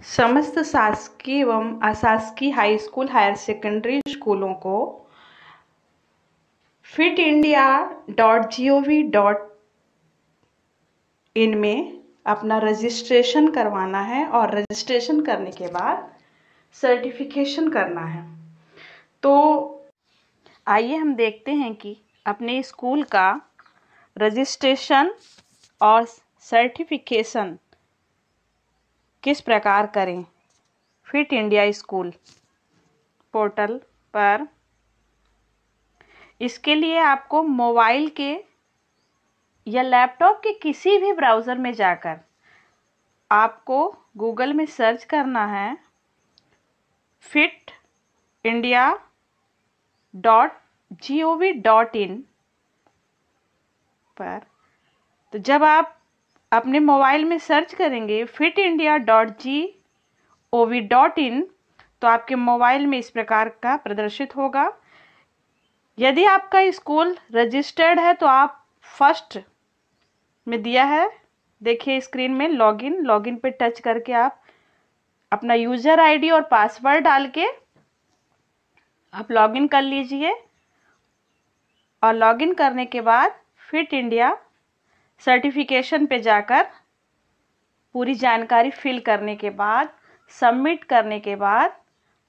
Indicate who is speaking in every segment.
Speaker 1: समस्त शासकीय एवं अशासकीय हाई स्कूल, हायर सेकेंडरी स्कूलों को fitindia.gov.in में अपना रजिस्ट्रेशन करवाना है और रजिस्ट्रेशन करने के बाद सर्टिफिकेशन करना है। तो आइए हम देखते हैं कि अपने स्कूल का रजिस्ट्रेशन और सर्टिफिकेशन किस प्रकार करें। फिट इंडिया स्कूल पोर्टल पर इसके लिए आपको मोबाइल के या लैपटॉप के किसी भी ब्राउज़र में जाकर आपको गूगल में सर्च करना है fitindia.gov.in पर। तो जब आप अपने मोबाइल में सर्च करेंगे fitindia.gov.in तो आपके मोबाइल में इस प्रकार का प्रदर्शित होगा। यदि आपका स्कूल रजिस्टर्ड है तो आप फर्स्ट में दिया है, देखिए स्क्रीन में लॉगिन पे टच करके आप अपना यूज़र आईडी और पासवर्ड डाल के आप लॉगिन कर लीजिए। और लॉगिन करने के बाद फिट इंडिया सर्टिफिकेशन पे जाकर पूरी जानकारी फिल करने के बाद सबमिट करने के बाद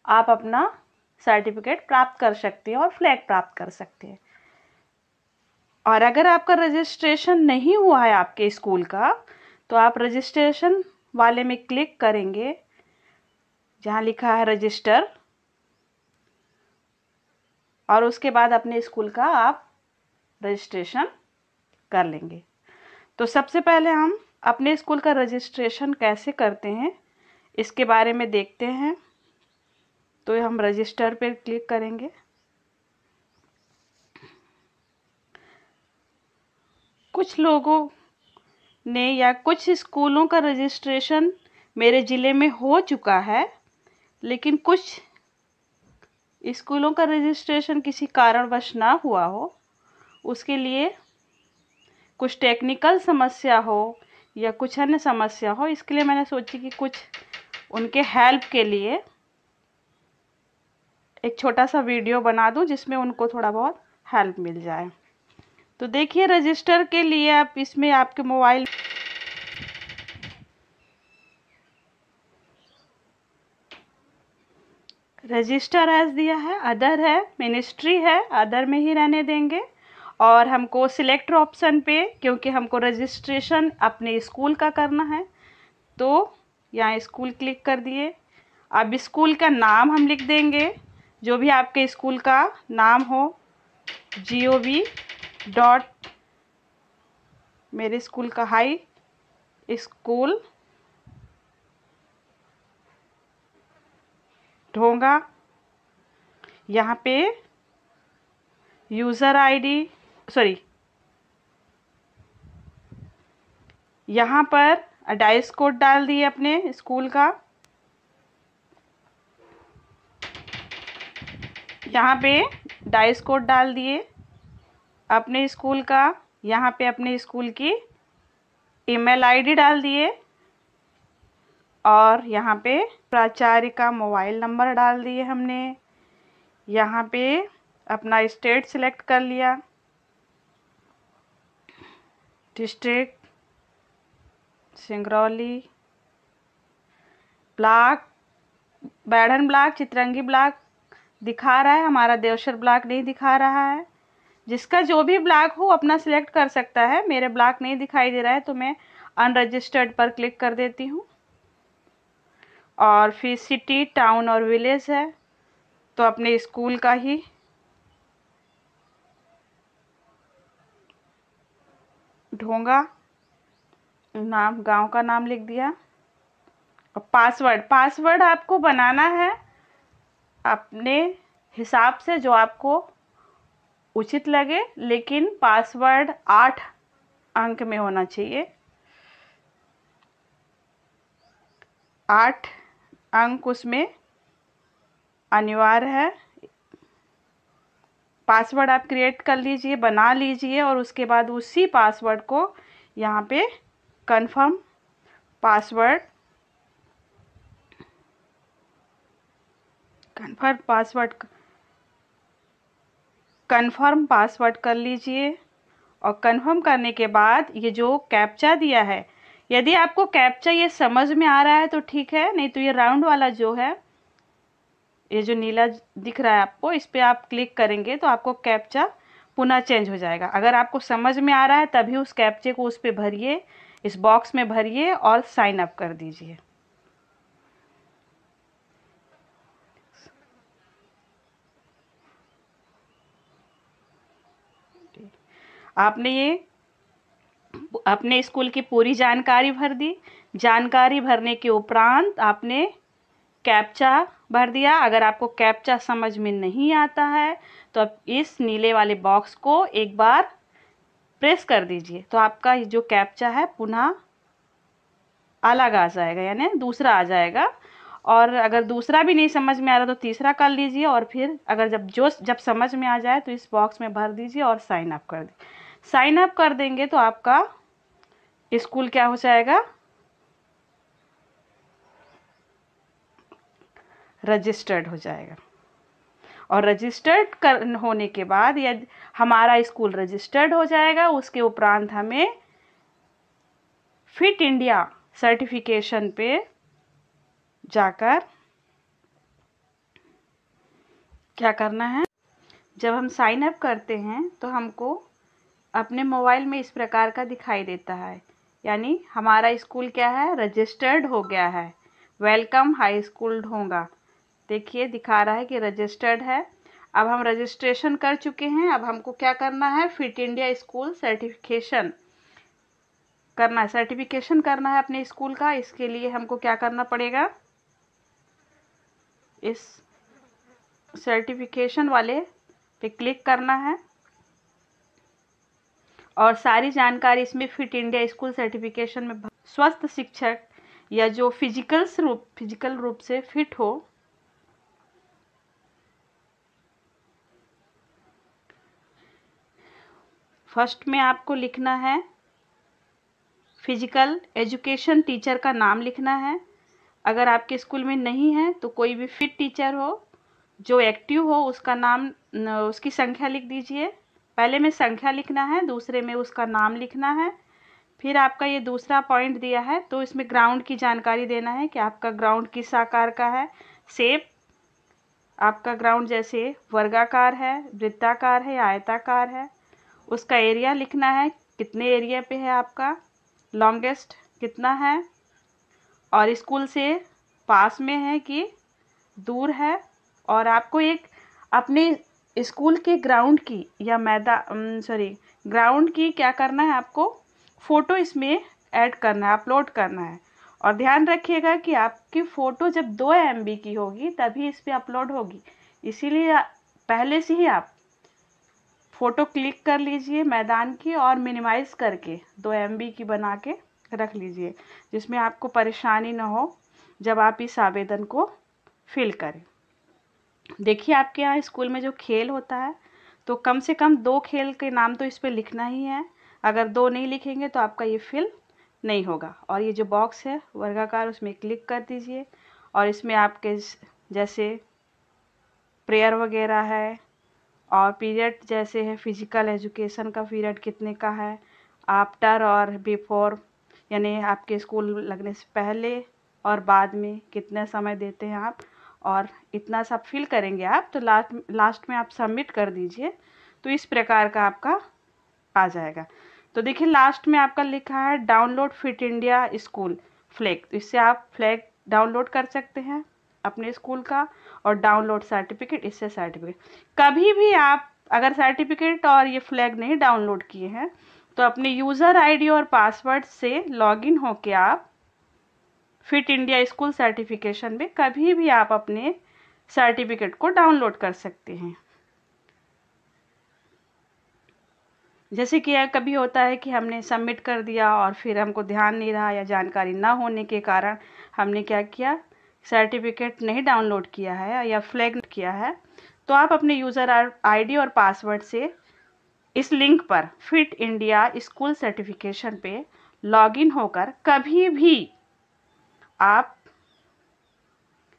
Speaker 1: आप अपना सर्टिफिकेट प्राप्त कर सकते हैं और फ्लैग प्राप्त कर सकते हैं। और अगर आपका रजिस्ट्रेशन नहीं हुआ है आपके स्कूल का तो आप रजिस्ट्रेशन वाले में क्लिक करेंगे जहाँ लिखा है रजिस्टर, और उसके बाद अपने स्कूल का आप रजिस्ट्रेशन कर लेंगे। तो सबसे पहले हम अपने स्कूल का रजिस्ट्रेशन कैसे करते हैं इसके बारे में देखते हैं। तो हम रजिस्टर पर क्लिक करेंगे। कुछ लोगों ने या कुछ स्कूलों का रजिस्ट्रेशन मेरे ज़िले में हो चुका है, लेकिन कुछ स्कूलों का रजिस्ट्रेशन किसी कारणवश ना हुआ हो, उसके लिए कुछ टेक्निकल समस्या हो या कुछ अन्य समस्या हो, इसके लिए मैंने सोची कि कुछ उनके हेल्प के लिए एक छोटा सा वीडियो बना दूं जिसमें उनको थोड़ा बहुत हेल्प मिल जाए। तो देखिए रजिस्टर के लिए आप इसमें आपके मोबाइल रजिस्टर एज दिया है, अदर है, मिनिस्ट्री है, अदर में ही रहने देंगे। और हमको सिलेक्ट ऑप्शन पे, क्योंकि हमको रजिस्ट्रेशन अपने स्कूल का करना है तो यहाँ स्कूल क्लिक कर दिए। अब स्कूल का नाम हम लिख देंगे, जो भी आपके स्कूल का नाम हो। gov. मेरे स्कूल का हाई स्कूल ढोंगा, यहाँ पे यूज़र आईडी यहाँ पर डाइस कोड डाल दिए अपने स्कूल का। यहाँ पे डाइस कोड डाल दिए अपने स्कूल का। यहाँ पे अपने स्कूल की ईमेल आईडी डाल दिए और यहाँ पे प्राचार्य का मोबाइल नंबर डाल दिए हमने। यहाँ पे अपना स्टेट सिलेक्ट कर लिया, district Singrauli, block Baidhan block, Chitrangi block दिखा रहा है, हमारा देवसर ब्लॉक नहीं दिखा रहा है। जिसका जो भी ब्लॉक हो अपना सिलेक्ट कर सकता है। मेरे ब्लॉक नहीं दिखाई दे रहा है तो मैं अनरजिस्टर्ड पर क्लिक कर देती हूँ। और फिर सिटी, टाउन और विलेज है तो अपने स्कूल का ही ढोंगा नाम, गांव का नाम लिख दिया। और पासवर्ड आपको बनाना है अपने हिसाब से जो आपको उचित लगे, लेकिन पासवर्ड 8 अंक में होना चाहिए। 8 अंक उसमें अनिवार्य है। पासवर्ड आप क्रिएट कर लीजिए, बना लीजिए और उसके बाद उसी पासवर्ड को यहाँ पे कंफर्म पासवर्ड कन्फर्म पासवर्ड कर लीजिए। और कन्फर्म करने के बाद ये जो कैप्चा दिया है, यदि आपको कैप्चा ये समझ में आ रहा है तो ठीक है, नहीं तो ये राउंड वाला जो है, ये जो नीला दिख रहा है आपको, इस पर आप क्लिक करेंगे तो आपको कैप्चा पुनः चेंज हो जाएगा। अगर आपको समझ में आ रहा है तभी उस कैप्चे को उस पर भरिए, इस बॉक्स में भरिए और साइन अप कर दीजिए। आपने ये अपने स्कूल की पूरी जानकारी भर दी। जानकारी भरने के उपरांत आपने कैप्चा भर दिया। अगर आपको कैप्चा समझ में नहीं आता है तो आप इस नीले वाले बॉक्स को एक बार प्रेस कर दीजिए, तो आपका जो कैप्चा है पुनः अलग आ जाएगा, यानी दूसरा आ जाएगा। और अगर दूसरा भी नहीं समझ में आ रहा तो तीसरा कर लीजिए, और फिर अगर जब समझ में आ जाए तो इस बॉक्स में भर दीजिए और साइन अप कर दीजिए। साइन अप कर देंगे तो आपका स्कूल क्या हो जाएगा, रजिस्टर्ड हो जाएगा। और रजिस्टर्ड होने के बाद यदि हमारा स्कूल रजिस्टर्ड हो जाएगा, उसके उपरांत हमें फिट इंडिया सर्टिफिकेशन पे जाकर क्या करना है, जब हम साइन अप करते हैं तो हमको अपने मोबाइल में इस प्रकार का दिखाई देता है, यानी हमारा स्कूल क्या है, रजिस्टर्ड हो गया है। वेलकम हाई स्कूल ढोंगा, देखिए दिखा रहा है कि रजिस्टर्ड है। अब हम रजिस्ट्रेशन कर चुके हैं। अब हमको क्या करना है, फिट इंडिया स्कूल सर्टिफिकेशन करना है, सर्टिफिकेशन करना है अपने स्कूल का। इसके लिए हमको क्या करना पड़ेगा, इस सर्टिफिकेशन वाले पे क्लिक करना है और सारी जानकारी इसमें फिट इंडिया स्कूल सर्टिफिकेशन में स्वस्थ शिक्षक या जो फिजिकल रूप से फिट हो, फर्स्ट में आपको लिखना है फिजिकल एजुकेशन टीचर का नाम लिखना है। अगर आपके स्कूल में नहीं है तो कोई भी फिट टीचर हो जो एक्टिव हो उसका नाम, उसकी संख्या लिख दीजिए। पहले में संख्या लिखना है, दूसरे में उसका नाम लिखना है। फिर आपका ये दूसरा पॉइंट दिया है तो इसमें ग्राउंड की जानकारी देना है कि आपका ग्राउंड किस आकार का है। शेप, आपका ग्राउंड जैसे वर्गाकार है, वृत्ताकार है या आयताकार है। उसका एरिया लिखना है, कितने एरिया पे है आपका, लॉन्गेस्ट कितना है, और स्कूल से पास में है कि दूर है। और आपको एक अपने स्कूल के ग्राउंड की या ग्राउंड की क्या करना है, आपको फ़ोटो इसमें ऐड करना है, अपलोड करना है। और ध्यान रखिएगा कि आपकी फ़ोटो जब 2 MB की होगी तभी इस पर अपलोड होगी, इसीलिए पहले से ही आप फ़ोटो क्लिक कर लीजिए मैदान की और मिनिमाइज़ करके 2 MB की बना के रख लीजिए, जिसमें आपको परेशानी ना हो जब आप इस आवेदन को फिल करें। देखिए आपके यहाँ स्कूल में जो खेल होता है तो कम से कम 2 खेल के नाम तो इस पर लिखना ही है। अगर 2 नहीं लिखेंगे तो आपका ये फिल नहीं होगा। और ये जो बॉक्स है वर्गाकार, उसमें क्लिक कर दीजिए और इसमें आपके जैसे प्रेयर वगैरह है और पीरियड जैसे है, फिजिकल एजुकेशन का पीरियड कितने का है, आफ्टर और बिफोर यानी आपके स्कूल लगने से पहले और बाद में कितना समय देते हैं आप, और इतना सब फिल करेंगे आप तो लास्ट में आप सबमिट कर दीजिए तो इस प्रकार का आपका आ जाएगा। तो देखिए लास्ट में आपका लिखा है download fit India school flag, तो इससे आप फ्लैग डाउनलोड कर सकते हैं अपने स्कूल का, और डाउनलोड सर्टिफिकेट, इससे सर्टिफिकेट। कभी भी आप अगर सर्टिफिकेट और ये फ्लैग नहीं डाउनलोड किए हैं तो अपने यूज़र आईडी और पासवर्ड से लॉगिन होके आप फिट इंडिया स्कूल सर्टिफिकेशन में कभी भी आप अपने सर्टिफिकेट को डाउनलोड कर सकते हैं। जैसे कि कभी होता है कि हमने सबमिट कर दिया और फिर हमको ध्यान नहीं रहा या जानकारी ना होने के कारण हमने क्या किया, सर्टिफिकेट नहीं डाउनलोड किया है या फ्लैग किया है, तो आप अपने यूज़र आईडी और पासवर्ड से इस लिंक पर फिट इंडिया स्कूल सर्टिफिकेशन पे लॉगिन होकर कभी भी आप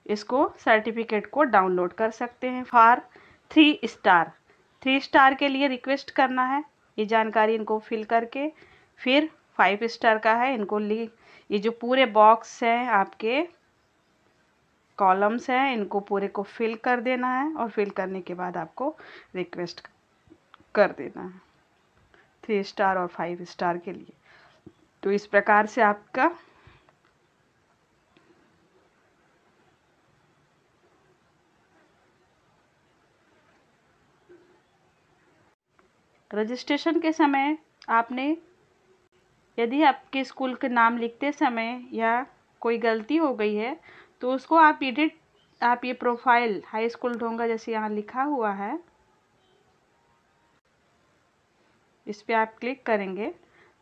Speaker 1: इसको सर्टिफिकेट को डाउनलोड कर सकते हैं। फॉर 3 स्टार, 3 स्टार के लिए रिक्वेस्ट करना है, ये जानकारी इनको फिल करके। फिर 5 स्टार का है, इनको ये जो पूरे बॉक्स हैं आपके कॉलम्स हैं, इनको पूरे को फिल कर देना है और फिल करने के बाद आपको रिक्वेस्ट कर देना है 3 स्टार और 5 स्टार के लिए। तो इस प्रकार से आपका रजिस्ट्रेशन के समय आपने, यदि आपके स्कूल के नाम लिखते समय या कोई गलती हो गई है तो उसको आप ये प्रोफाइल हाई स्कूल ढोंगा जैसे यहाँ लिखा हुआ है, इस पर आप क्लिक करेंगे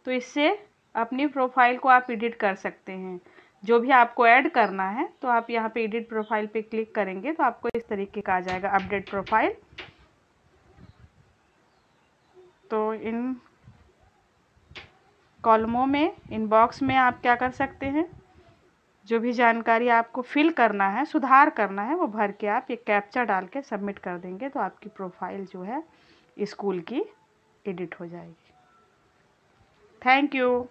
Speaker 1: तो इससे अपनी प्रोफाइल को आप एडिट कर सकते हैं। जो भी आपको ऐड करना है तो आप यहाँ पे एडिट प्रोफाइल पे क्लिक करेंगे तो आपको इस तरीके का आ जाएगा अपडेट प्रोफाइल। तो इन कॉलमों में, इन बॉक्स में आप क्या कर सकते हैं, जो भी जानकारी आपको फिल करना है, सुधार करना है, वो भर के आप ये कैप्चा डाल के सबमिट कर देंगे तो आपकी प्रोफाइल जो है स्कूल की एडिट हो जाएगी। Thank you.